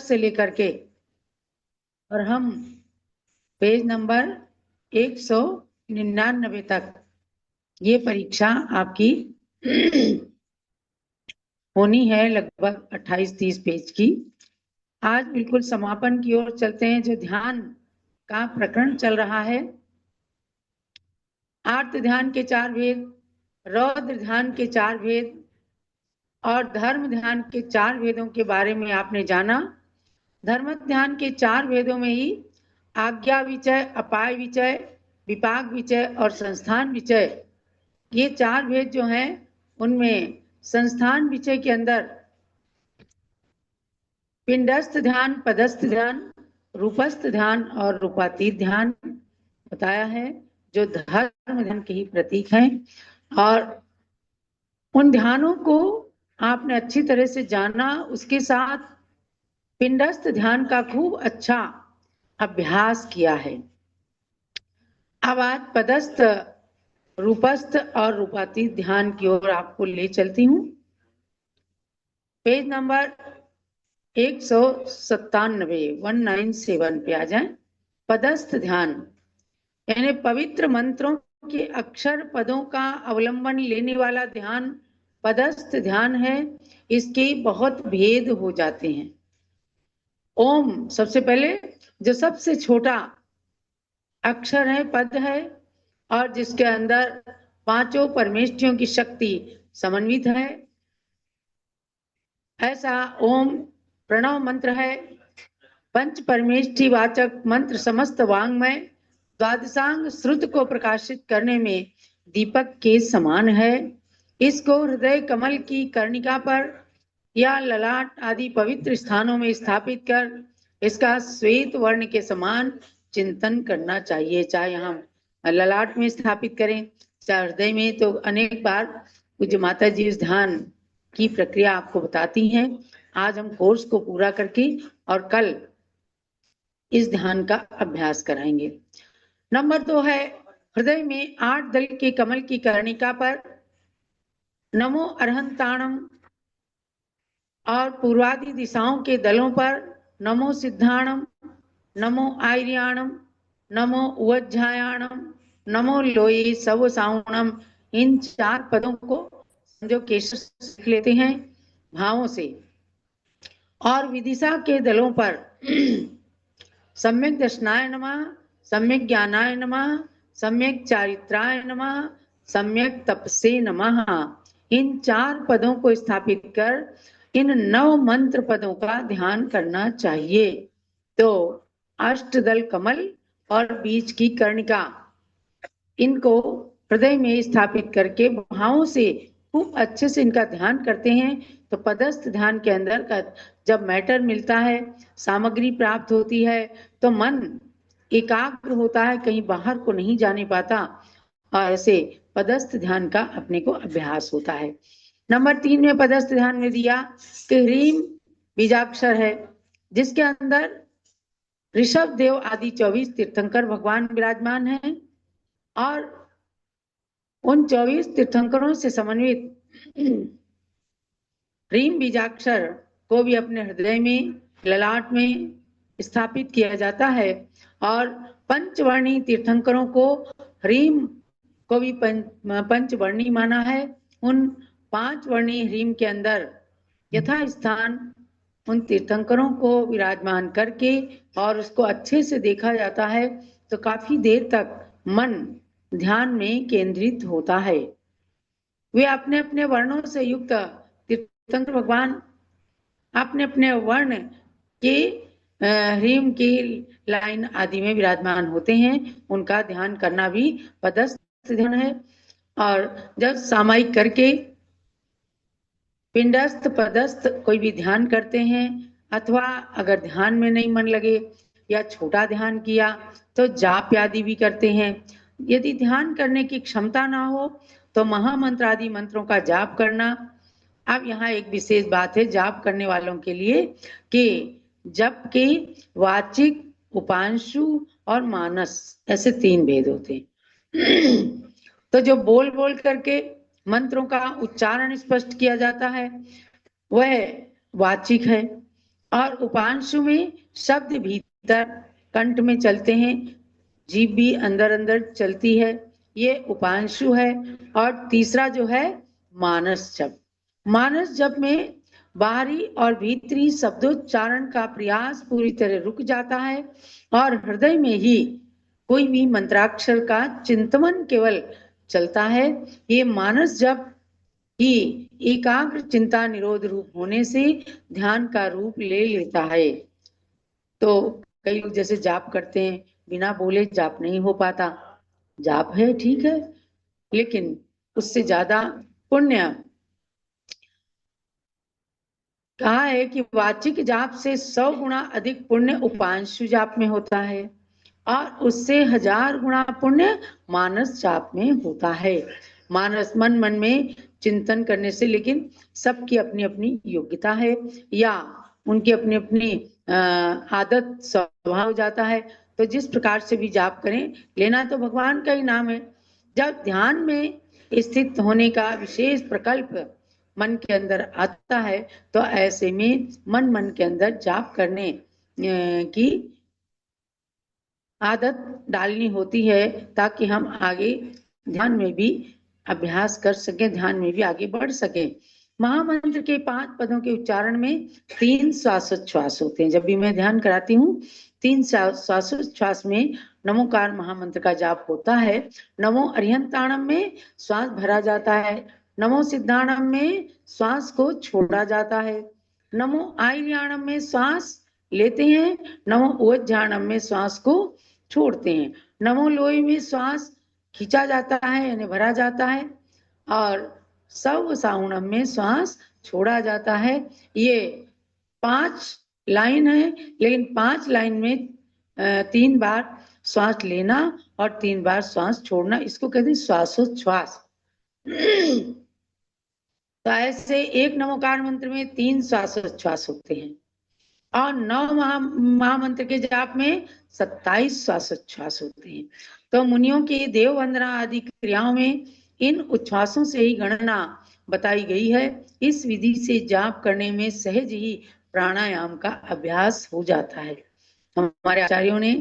से लेकर के और हम पेज नंबर 199 तक ये परीक्षा आपकी होनी है, लगभग 28-30 पेज की। आज बिल्कुल समापन की ओर चलते हैं। जो ध्यान का प्रकरण चल रहा है, आर्त ध्यान के 4 भेद, रौद्र ध्यान के 4 भेद और धर्म ध्यान के 4 भेदों के बारे में आपने जाना। धर्म ध्यान के 4 भेदों में ही आज्ञा विचय, अपाय विचय, विपाक विचय और संस्थान विचय, ये 4 भेद जो हैं उनमें संस्थान विचय के अंदर पिंडस्थ ध्यान, पदस्थ ध्यान, रूपस्थ ध्यान और रूपातीत ध्यान बताया है, जो धर्म ध्यान के ही प्रतीक हैं। और उन ध्यानों को आपने अच्छी तरह से जाना, उसके साथ पिंडस्थ ध्यान का खूब अच्छा अभ्यास किया है। अब आज पदस्थ, रूपस्थ और रूपातीत ध्यान की ओर आपको ले चलती हूँ। पेज नंबर 197 पे आ जाएं। पदस्थ ध्यान यानी पवित्र मंत्रों के अक्षर पदों का अवलंबन लेने वाला ध्यान पदस्थ ध्यान है। इसके बहुत भेद हो जाते हैं। ओम सबसे पहले, जो सबसे छोटा अक्षर है, पद है, और जिसके अंदर 5 परमेष्ठियों की शक्ति समन्वित है, ऐसा ओम प्रणव मंत्र है। पंच परमेष्ठी वाचक मंत्र समस्त वांग्मय द्वादशांग श्रुत को प्रकाशित करने में दीपक के समान है। इसको हृदय कमल की कर्णिका पर या ललाट आदि पवित्र स्थानों में स्थापित कर इसका श्वेत वर्ण के समान चिंतन करना चाहिए। चाहे हम ललाट में स्थापित करें, चाहे हृदय में, तो अनेक बार पूज्य माता जी इस ध्यान की प्रक्रिया आपको बताती हैं। आज हम कोर्स को पूरा करके और कल इस ध्यान का अभ्यास कराएंगे। नंबर 2 है, हृदय में 8 दल के कमल की कर्णिका पर नमो अरहंताणम और पूर्वादि दिशाओं के दलों पर नमो सिद्धाणम, नमो आर्याणम, नमो उवज्झायाणम, नमो लोये सवसाउणम, इन 4 पदों को जो केशर सीख लेते हैं भावों से। और विदिशा के दलों पर सम्यक दर्शनाय नमः, सम्यक ज्ञानाय नमः, सम्यक चारित्राय नमः, सम्यक तपसे नमः, इन 4 पदों को स्थापित कर इन 9 मंत्र पदों का ध्यान करना चाहिए। तो अष्टदल कमल और बीच की कर्णिका, इनको हृदय में स्थापित करके भावों से खूब अच्छे से इनका ध्यान करते हैं तो पदस्थ ध्यान के अंदर का जब मैटर मिलता है, सामग्री प्राप्त होती है, तो मन एकाग्र होता है, कहीं बाहर को नहीं जाने पाता, और ऐसे पदस्थ ध्यान का अपने को अभ्यास होता है। नंबर 3 में पदस्थ ध्यान में दिया कि ह्रीम बीजाक्षर है, जिसके अंदर ऋषभ देव आदि 24 तीर्थंकर भगवान विराजमान हैं, और उन 24 तीर्थंकरों से समन्वित ह्रीम बीजाक्षर को भी अपने हृदय में, ललाट में स्थापित किया जाता है। और पंचवर्णी तीर्थंकरों को ह्रीम को भी पंचवर्णी माना है। उन 5 वर्णी ह्रीम के अंदर यथा स्थान उन तीर्थंकरों को विराजमान करके और उसको अच्छे से देखा जाता है, तो काफी देर तक मन ध्यान में केंद्रित होता है। वे अपने अपने वर्णों से युक्त तीर्थंकर भगवान अपने अपने वर्ण के ह्रीम की लाइन आदि में विराजमान होते हैं। उनका ध्यान करना भी पदस्थ ध्यान है। और जब सामायिक करके पिंडस्थ पदस्थ कोई भी ध्यान करते हैं, अथवा अगर ध्यान में नहीं मन लगे या छोटा ध्यान किया तो जाप आदि भी करते हैं। यदि ध्यान करने की क्षमता ना हो तो महामंत्र आदि मंत्रों का जाप करना। अब यहाँ एक विशेष बात है जाप करने वालों के लिए कि जप के वाचिक, उपांशु और मानस, ऐसे 3 भेद होते हैं। तो जो बोल बोल करके मंत्रों का उच्चारण स्पष्ट किया जाता है वह वाचिक है, और उपांशु में शब्द भीतर कंठ में चलते हैं, जीभ भी अंदर अंदर चलती है, ये उपांशु है। और तीसरा जो है मानस जप। मानस जप में बाहरी और भीतरी शब्दोच्चारण का प्रयास पूरी तरह रुक जाता है और हृदय में ही कोई भी मंत्राक्षर का चिंतन केवल चलता है। ये मानस जप ही एकाग्र चिंता निरोध रूप होने से ध्यान का रूप ले लेता है। तो कई लोग जैसे जाप करते हैं, बिना बोले जाप नहीं हो पाता। जाप है ठीक है, लेकिन उससे ज्यादा पुण्य कहा है कि वाचिक जाप से 100 गुना अधिक पुण्य उपांशु जाप में होता है और उससे 1000 गुना पुण्य मानस जाप में होता है। मानस मन मन में चिंतन करने से, लेकिन सबकी अपनी अपनी योग्यता है या उनकी अपनी अपनी आदत स्वभाव हो जाता है। तो जिस प्रकार से भी जाप करें, लेना तो भगवान का ही नाम है। जब ध्यान में स्थित होने का विशेष प्रकल्प मन के अंदर आता है तो ऐसे में मन मन के अंदर जाप करने की आदत डालनी होती है, ताकि हम आगे ध्यान में भी अभ्यास कर सकें, ध्यान में भी आगे बढ़ सकें। महामंत्र के 5 पदों के उच्चारण में 3 श्वासोच्छ्वास होते हैं। जब भी मैं ध्यान कराती हूँ 3 श्वासोच्छ्वास में नमोकार महामंत्र का जाप होता है। नमो अरिहंताणम में श्वास भरा जाता है, नमो सिद्धाणम में श्वास को छोड़ा जाता है, नमो आइर्याणम में श्वास लेते हैं, नमो ओज्झाणम में श्वास को छोड़ते हैं, नमो लोई में श्वास खींचा जाता है यानी भरा जाता है और सव साउणम में श्वास छोड़ा जाता है। ये 5 लाइन है, लेकिन 5 लाइन में 3 बार श्वास लेना और 3 बार श्वास छोड़ना, इसको कहते हैं श्वासोच्छ्वास। तो ऐसे एक नमोकार मंत्र में 3 श्वासोच्छ्वास होते हैं और 9 महामंत्र के जाप में 27 श्वासोच्छ्वास होते हैं। तो मुनियों की देव वंदना आदि क्रियाओं में इन उच्छ्वासों से ही गणना बताई गई है। इस विधि से जाप करने में सहज ही प्राणायाम का अभ्यास हो जाता है। हमारे आचार्यों ने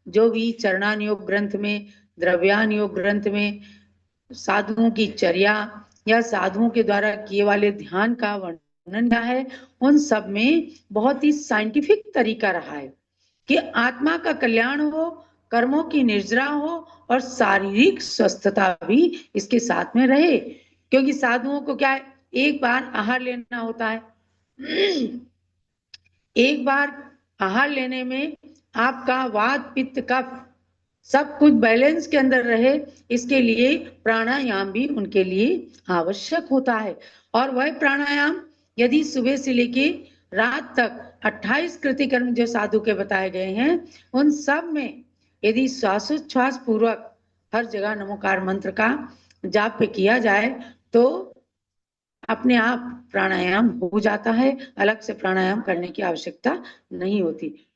जो भी चरणान योग ग्रंथ में, द्रव्यान योग ग्रंथ में साधुओं की चर्या या साधुओं के द्वारा किए वाले ध्यान का वर्णन किया है, उन सब में बहुत ही साइंटिफिक तरीका रहा है कि आत्मा का कल्याण हो, कर्मों की निर्जरा हो और शारीरिक स्वस्थता भी इसके साथ में रहे। क्योंकि साधुओं को क्या है, एक बार आहार लेना होता है, एक बार आहार लेने में आपका वात पित्त कफ सब कुछ बैलेंस के अंदर रहे, इसके लिए प्राणायाम भी उनके लिए आवश्यक होता है। और वह प्राणायाम यदि सुबह से लेके रात तक 28 कृतिकर्म जो साधु के बताए गए हैं, उन सब में यदि श्वासोच्छ्वास पूर्वक हर जगह नमोकार मंत्र का जाप पे किया जाए तो अपने आप प्राणायाम हो जाता है, अलग से प्राणायाम करने की आवश्यकता नहीं होती।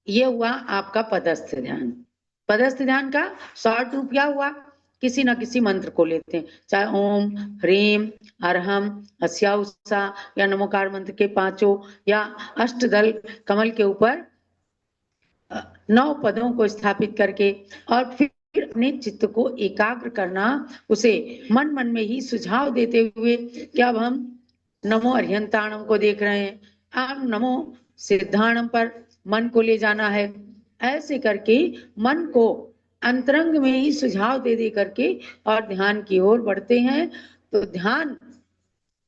ये हुआ आपका पदस्थ ध्यान। पदस्थ ध्यान का शॉर्ट रूप क्या हुआ, किसी ना किसी मंत्र को लेते हैं, चाहे ओम ह्रीम अरहम अस्या उषा या नमोकार मंत्र के 5 या अष्टदल कमल के ऊपर 9 पदों को स्थापित करके और फिर अपने चित्त को एकाग्र करना, उसे मन मन में ही सुझाव देते हुए कि अब हम नमो अरिहंताणम को देख रहे हैं, अब नमो सिद्धाणम पर मन को ले जाना है। ऐसे करके मन को अंतरंग में ही सुझाव दे दे करके और ध्यान की ओर बढ़ते हैं। तो ध्यान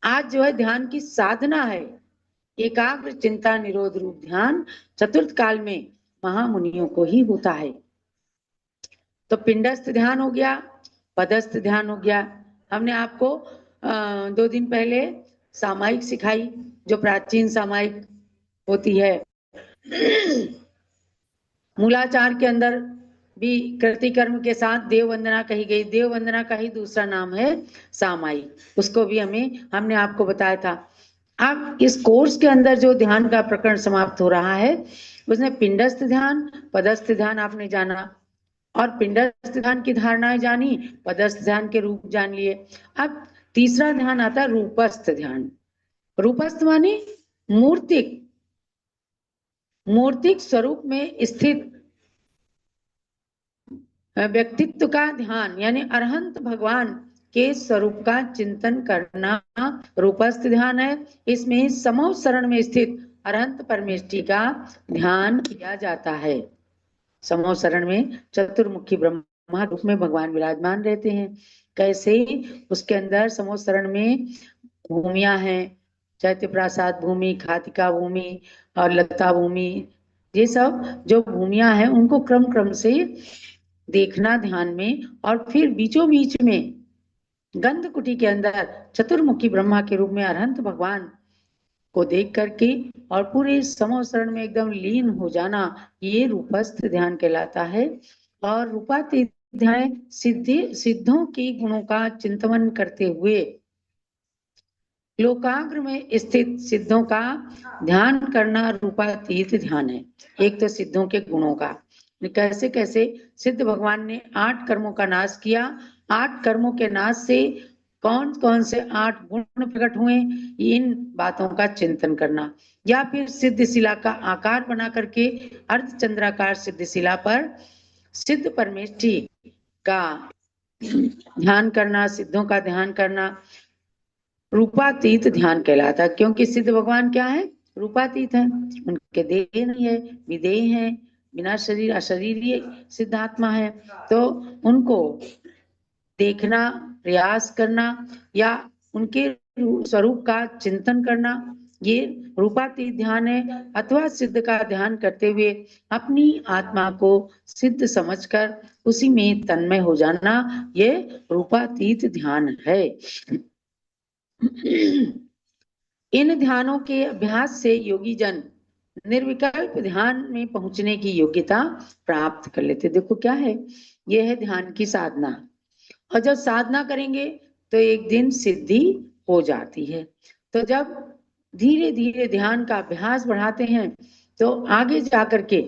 आज जो है ध्यान की साधना है, एकाग्र चिंता निरोध रूप ध्यान चतुर्थ काल में महामुनियों को ही होता है। तो पिंडस्थ ध्यान हो गया, पदस्थ ध्यान हो गया। हमने आपको 2 दिन पहले सामायिक सिखाई, जो प्राचीन सामायिक होती है। मूलाचार के अंदर भी कृतिकर्म के साथ देव वंदना कही गई, देव वंदना का ही दूसरा नाम है सामायिक, उसको भी हमने आपको बताया था। अब इस कोर्स के अंदर जो ध्यान का प्रकरण समाप्त हो रहा है, उसने पिंडस्थ ध्यान पदस्थ ध्यान आपने जाना और पिंडस्थ ध्यान की धारणाएं जानी, पदस्थ ध्यान के रूप जान लिए। अब तीसरा ध्यान आता है रूपस्थ ध्यान। रूपस्थ माने मूर्तिक, मूर्तिक स्वरूप में स्थित व्यक्तित्व का ध्यान, यानी अरहंत भगवान के स्वरूप का चिंतन करना रूपस्थ ध्यान है। इसमें समूह शरण में स्थित अरहंत परमेष्ठी का ध्यान किया जाता है। समूह शरण में चतुर्मुखी ब्रह्मा रूप में भगवान विराजमान रहते हैं। कैसे? उसके अंदर समूह शरण में भूमियां हैं, चैत्य प्रासाद भूमि, खातिका भूमि और लता भूमि। ये सब जो भूमियां हैं उनको क्रम क्रम से देखना ध्यान में, और फिर बीचों बीच में गंधकुटी के अंदर चतुर्मुखी ब्रह्मा के रूप में अरहंत भगवान को देख करके और पूरे समूह शरण में एकदम लीन हो जाना, ये रूपस्थ ध्यान कहलाता है। और रूपातीत ध्यान सिद्धों के गुणों का चिंतन करते हुए लोकाग्र में स्थित सिद्धों का ध्यान करना रूपातीत ध्यान है। एक तो सिद्धों के गुणों का, कैसे कैसे सिद्ध भगवान ने 8 कर्मों का नाश किया, 8 कर्मों के नाश से कौन कौन से 8 गुण प्रकट हुए, इन बातों का चिंतन करना। या फिर सिद्ध शिला का आकार बना करके अर्धचंद्राकार सिद्ध शिला पर सिद्ध परमेष्ठी का ध्यान करना, सिद्धों का ध्यान करना रूपातीत ध्यान कहलाता है। क्योंकि सिद्ध भगवान क्या है? रूपातीत है, उनके देह नहीं है, विदेह है, बिना शरीर अशरीरी सिद्धात्मा है। तो उनको देखना, प्रयास करना या उनके स्वरूप का चिंतन करना, ये रूपातीत ध्यान है। अथवा सिद्ध का ध्यान करते हुए अपनी आत्मा को सिद्ध समझकर उसी में तन्मय हो जाना, ये रूपातीत ध्यान है। इन ध्यानों के अभ्यास से योगी जन निर्विकल्प ध्यान में पहुंचने की योग्यता प्राप्त कर लेते। देखो क्या है, यह है ध्यान की साधना। और जब साधना करेंगे तो एक दिन सिद्धि हो जाती है। तो जब धीरे धीरे ध्यान का अभ्यास बढ़ाते हैं तो आगे जाकर के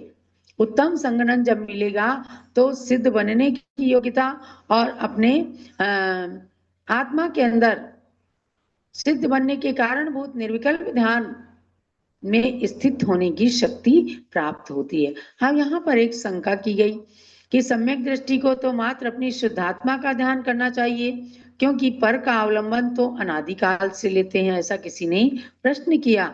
उत्तम संगठन जब मिलेगा तो सिद्ध बनने की योग्यता और अपने आत्मा के अंदर सिद्ध बनने के कारण बहुत निर्विकल्प ध्यान में स्थित होने की शक्ति प्राप्त होती है। हाँ, यहाँ पर एक शंका की गई कि सम्यक दृष्टि को तो मात्र अपनी शुद्धात्मा का ध्यान करना चाहिए, क्योंकि पर का अवलंबन तो अनादिकाल से लेते हैं, ऐसा किसी ने प्रश्न किया।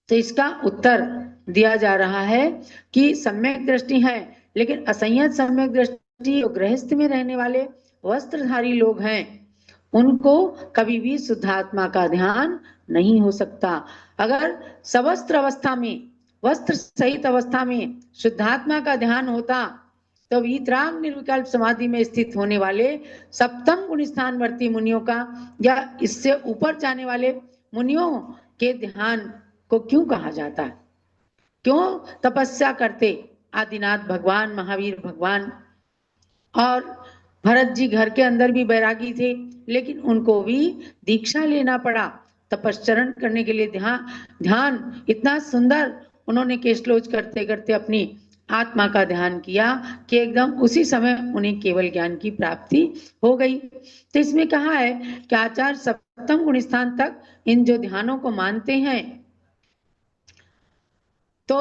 तो इसका उत्तर दिया जा रहा है कि सम्यक दृष्टि है, लेकिन असंयत सम्यक दृष्टि गृहस्थ में रहने वाले वस्त्रधारी लोग हैं, उनको कभी भी शुद्धात्मा का ध्यान नहीं हो सकता। अगर सवस्त्र अवस्था में, वस्त्र सहित अवस्था में शुद्धात्मा का ध्यान होता तो वीतराग निर्विकल्प समाधि में स्थित होने वाले सप्तम गुण स्थानवर्ती मुनियों का या इससे ऊपर जाने वाले मुनियों के ध्यान को क्यों कहा जाता है? क्यों तपस्या करते आदिनाथ भगवान, महावीर भगवान और भरत जी घर के अंदर भी बैरागी थे, लेकिन उनको भी दीक्षा लेना पड़ा तपश्चरण करने के लिए। ध्यान इतना सुंदर उन्होंने केशलोच करते करते अपनी आत्मा का ध्यान किया कि एकदम उसी समय उन्हें केवल ज्ञान की प्राप्ति हो गई। तो इसमें कहा है कि आचार्य सप्तम गुण स्थान तक इन जो ध्यानों को मानते हैं तो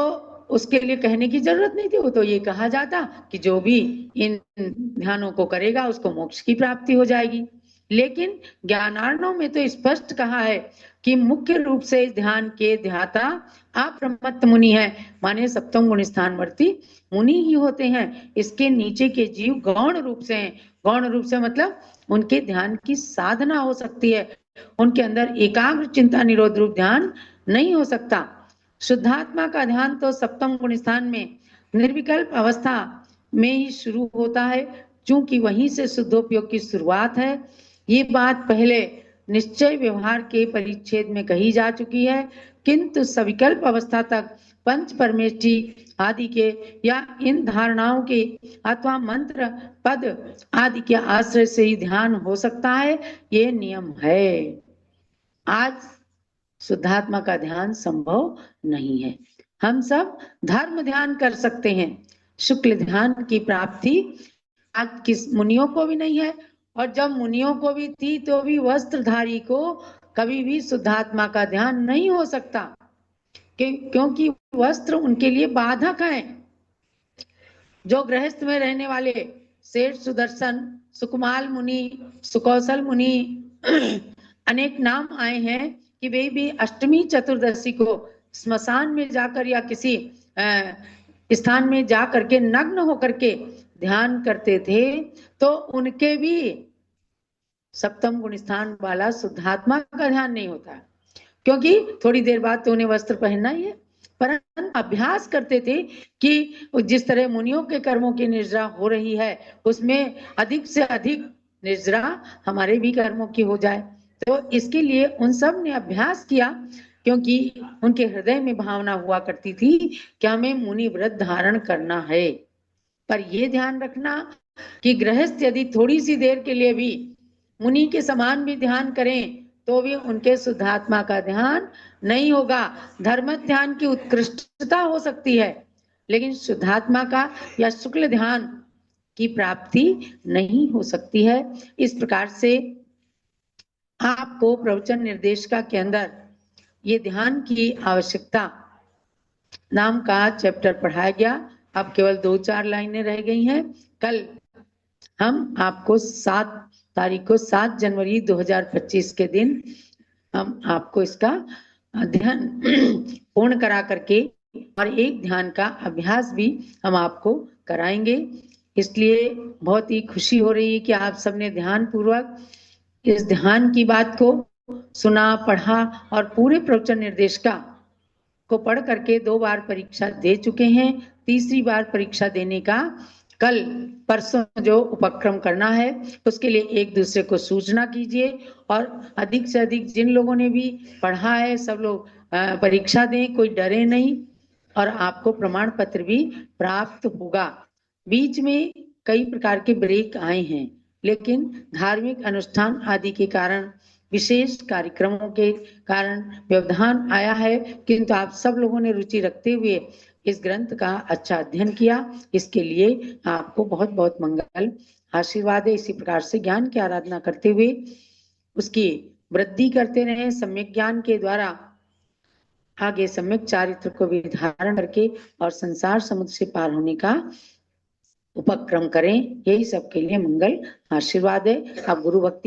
उसके लिए कहने की जरूरत नहीं थी। वो तो ये कहा जाता कि जो भी इन ध्यानों को करेगा उसको मोक्ष की प्राप्ति हो जाएगी। लेकिन ज्ञानार्णव में तो स्पष्ट कहा है कि मुख्य रूप से इस ध्यान के ध्याता अप्रमत्त मुनि है, माने सप्तम गुण स्थानवर्ती मुनि ही होते हैं। इसके नीचे के जीव गौण रूप से हैं। गौण रूप से मतलब उनके ध्यान की साधना हो सकती है, उनके अंदर एकाग्र चिंता निरोध रूप ध्यान नहीं हो सकता। शुद्धात्मा का ध्यान तो सप्तम गुण स्थान में निर्विकल्प अवस्था में ही शुरू होता है, क्योंकि वहीं से शुद्धोपयोग की शुरुआत है। ये बात पहले निश्चय व्यवहार के परिच्छेद में कही जा चुकी है, किंतु सविकल्प अवस्था तक पंच परमेष्ठी आदि के या इन धारणाओं के अथवा मंत्र पद आदि के आश्रय से ही ध्यान हो सकता है, ये नियम है। आज शुद्धात्मा का ध्यान संभव नहीं है। हम सब धर्म ध्यान कर सकते हैं, शुक्ल ध्यान की प्राप्ति आज किस मुनियों को भी नहीं है, और जब मुनियों को भी थी तो भी वस्त्रधारी को कभी भी शुद्धात्मा का ध्यान नहीं हो सकता, क्योंकि वस्त्र उनके लिए बाधक हैं। जो गृहस्थ में रहने वाले सेठ सुदर्शन, सुकुमाल मुनि, सुकौशल मुनि अनेक नाम आए हैं कि वे भी अष्टमी चतुर्दशी को स्मशान में जाकर या किसी स्थान में जा करके नग्न होकर के ध्यान करते थे, तो उनके भी सप्तम गुण स्थान वाला शुद्धात्मा का ध्यान नहीं होता, क्योंकि थोड़ी देर बाद तो उन्हें वस्त्र पहनना ही है। परंतु अभ्यास करते थे कि जिस तरह मुनियों के कर्मों की निर्जरा हो रही है, उसमें अधिक से अधिक निर्जरा हमारे भी कर्मों की हो जाए। तो इसके लिए उन सब ने अभ्यास किया, क्योंकि उनके हृदय में भावना हुआ करती थी कि हमें मुनि व्रत धारण करना है। पर यह ध्यान रखना कि गृहस्थ यदि थोड़ी सी देर के लिए भी मुनि के समान भी ध्यान करें तो भी उनके शुद्धात्मा का ध्यान नहीं होगा। धर्म ध्यान की उत्कृष्टता हो सकती है, लेकिन शुद्धात्मा का या शुक्ल ध्यान की प्राप्ति नहीं हो सकती है। इस प्रकार से आपको प्रवचन निर्देशिका के अंदर ये ध्यान की आवश्यकता नाम का चैप्टर पढ़ाया गया। अब केवल 2-4 लाइनें रह गई हैं। कल हम आपको 7 तारीख को 7 जनवरी 2025 के दिन हम आपको इसका अध्ययन पूर्ण करा करके और एक ध्यान का अभ्यास भी हम आपको कराएंगे। इसलिए बहुत ही खुशी हो रही है कि आप सबने ध्यान पूर्वक इस ध्यान की बात को सुना, पढ़ा और पूरे प्रवचन निर्देशिका को पढ़ करके 2 बार परीक्षा दे चुके हैं। तीसरी बार परीक्षा देने का कल परसों जो उपक्रम करना है, उसके लिए एक दूसरे को सूचना कीजिए और अधिक से अधिक जिन लोगों ने भी पढ़ा है सब लोग परीक्षा दें, कोई डरे नहीं और आपको प्रमाण पत्र भी प्राप्त होगा। बीच में कई प्रकार के ब्रेक आए हैं, लेकिन धार्मिक अनुष्ठान आदि के कारण, विशेष कार्यक्रमों के कारण व्यवधान आया है, किंतु आप सब लोगों ने रुचि रखते हुए इस ग्रंथ का अच्छा अध्ययन किया। इसके लिए आपको बहुत बहुत मंगल आशीर्वाद है। इसी प्रकार से ज्ञान की आराधना करते हुए उसकी वृद्धि करते रहे, सम्यक ज्ञान के द्वारा आगे सम्यक चारित्र को भी धारण करके और संसार समुद्र से पार होने का उपक्रम करें। यही सबके लिए मंगल आशीर्वाद है। आप गुरु भक्ति